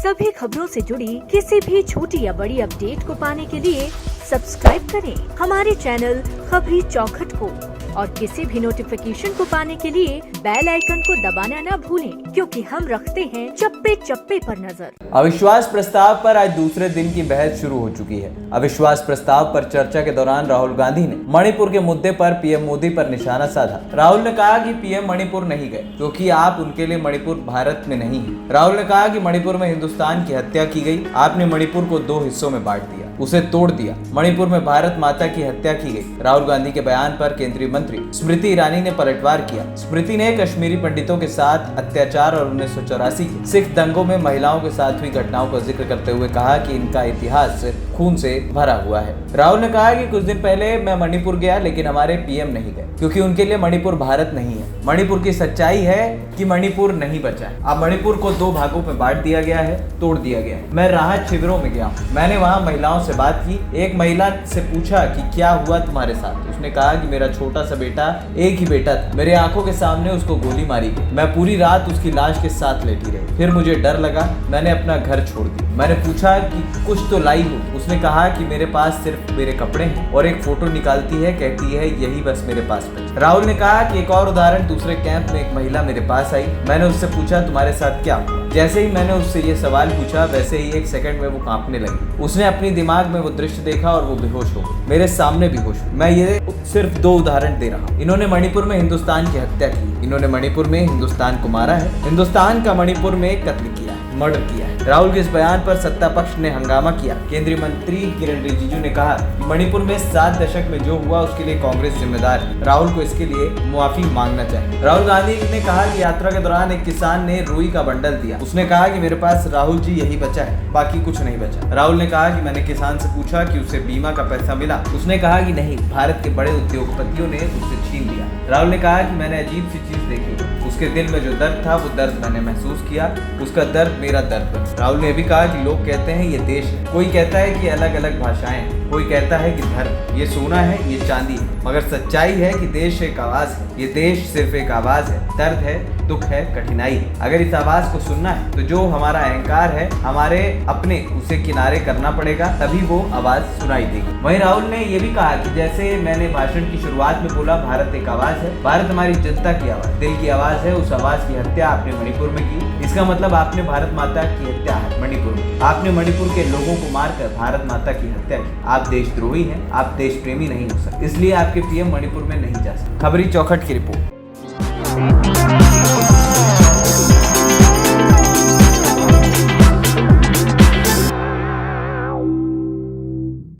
सभी खबरों से जुड़ी किसी भी छोटी या बड़ी अपडेट को पाने के लिए सब्सक्राइब करें हमारे चैनल खबरी चौखट को और किसी भी नोटिफिकेशन को पाने के लिए बेल आइकन को दबाना न भूलें, क्योंकि हम रखते हैं चप्पे चप्पे पर नजर। अविश्वास प्रस्ताव पर आज दूसरे दिन की बहस शुरू हो चुकी है। अविश्वास प्रस्ताव पर चर्चा के दौरान राहुल गांधी ने मणिपुर के मुद्दे पर पीएम मोदी पर निशाना साधा। राहुल ने कहा कि पीएम मणिपुर नहीं गए क्योंकि आप उनके लिए मणिपुर भारत में नहीं है। राहुल ने कहा कि मणिपुर में हिंदुस्तान की हत्या की गई। आपने मणिपुर को 2 हिस्सों में बांट दिया, उसे तोड़ दिया। मणिपुर में भारत माता की हत्या की गई। राहुल गांधी के बयान पर केंद्रीय मंत्री स्मृति ईरानी ने पलटवार किया। स्मृति ने कश्मीरी पंडितों के साथ अत्याचार और 1984 के सिख दंगों में महिलाओं के साथ हुई घटनाओं का जिक्र करते हुए कहा कि इनका इतिहास खून से भरा हुआ है। राहुल ने कहा कि कुछ दिन पहले मैं मणिपुर गया, लेकिन हमारे पीएम नहीं गए क्योंकि उनके लिए मणिपुर भारत नहीं है। मणिपुर की सच्चाई है कि मणिपुर नहीं बचा है। अब मणिपुर को 2 भागों में बांट दिया गया है, तोड़ दिया गया है। मैं राहत शिविरों में गया, मैंने वहाँ महिलाओं से बात की। एक महिला से पूछा कि क्या हुआ तुम्हारे साथ। उसने कहा कि मेरा छोटा सा बेटा, एक ही बेटा था, मेरे आंखों के सामने उसको गोली मारी गई। मैं पूरी रात उसकी लाश के साथ लेटी रही। फिर मुझे डर लगा, मैंने अपना घर छोड़ दिया। मैंने पूछा कि कुछ तो लाई हो। उसने कहा कि मेरे पास सिर्फ मेरे कपड़े हैं और एक फोटो निकालती है, कहती है यही बस मेरे पास बचा। राहुल ने कहा कि एक और उदाहरण, दूसरे कैंप में एक महिला मेरे पास आई। मैंने उससे पूछा तुम्हारे साथ क्या हुआ। जैसे ही मैंने उससे ये सवाल पूछा, वैसे ही 1 सेकंड में वो कांपने लगी। उसने अपनी दिमाग में वो दृश्य देखा और वो बेहोश हो गई। मेरे सामने बेहोश हुई। मैं ये सिर्फ 2 उदाहरण दे रहा हूँ। इन्होंने मणिपुर में हिंदुस्तान की हत्या की, इन्होंने मणिपुर में हिंदुस्तान को मारा है, हिंदुस्तान का मणिपुर में कत्ल किया है, मर्डर किया है। राहुल के इस बयान पर सत्ता पक्ष ने हंगामा किया। केंद्रीय मंत्री किरण रिजिजू ने कहा कि मणिपुर में 7 दशक में जो हुआ उसके लिए कांग्रेस जिम्मेदार है। राहुल को इसके लिए मुआफी मांगना चाहिए। राहुल गांधी ने कहा कि यात्रा के दौरान एक किसान ने रुई का बंडल दिया। उसने कहा कि मेरे पास राहुल जी यही बचा है, बाकी कुछ नहीं बचा। राहुल ने कहा कि मैंने किसान से पूछा कि उसे बीमा का पैसा मिला। उसने कहा कि नहीं, भारत के बड़े उद्योगपतियों ने उससे छीन लिया। राहुल ने कहा कि मैंने अजीब सी चीज देखी, उसके दिल में जो दर्द था वो दर्द मैंने महसूस किया, उसका दर्द मेरा दर्द बना। राहुल ने भी कहा कि लोग कहते हैं ये देश है, कोई कहता है कि अलग अलग भाषाएं, कोई कहता है कि धर्म, ये सोना है, ये चांदी है, मगर सच्चाई है कि देश एक आवाज है। ये देश सिर्फ एक आवाज है, दर्द है, दुख है, कठिनाई है। अगर इस आवाज को सुनना है तो जो हमारा अहंकार है, हमारे अपने, उसे किनारे करना पड़ेगा, तभी वो आवाज सुनाई देगी। वहीं राहुल ने ये भी कहा कि जैसे मैंने भाषण की शुरुआत में बोला, भारत एक आवाज है, भारत हमारी जनता की आवाज, दिल की आवाज है। उस आवाज की हत्या आपने मणिपुर में की। इसका मतलब आपने भारत माता की हत्या मणिपुर में, आपने मणिपुर के लोगों को मारकर भारत माता की हत्या की। आप देशद्रोही हैं, आप देश प्रेमी नहीं हो सकते, इसलिए आपके पीएम मणिपुर में नहीं जा सकते। खबरी चौखट की रिपोर्ट।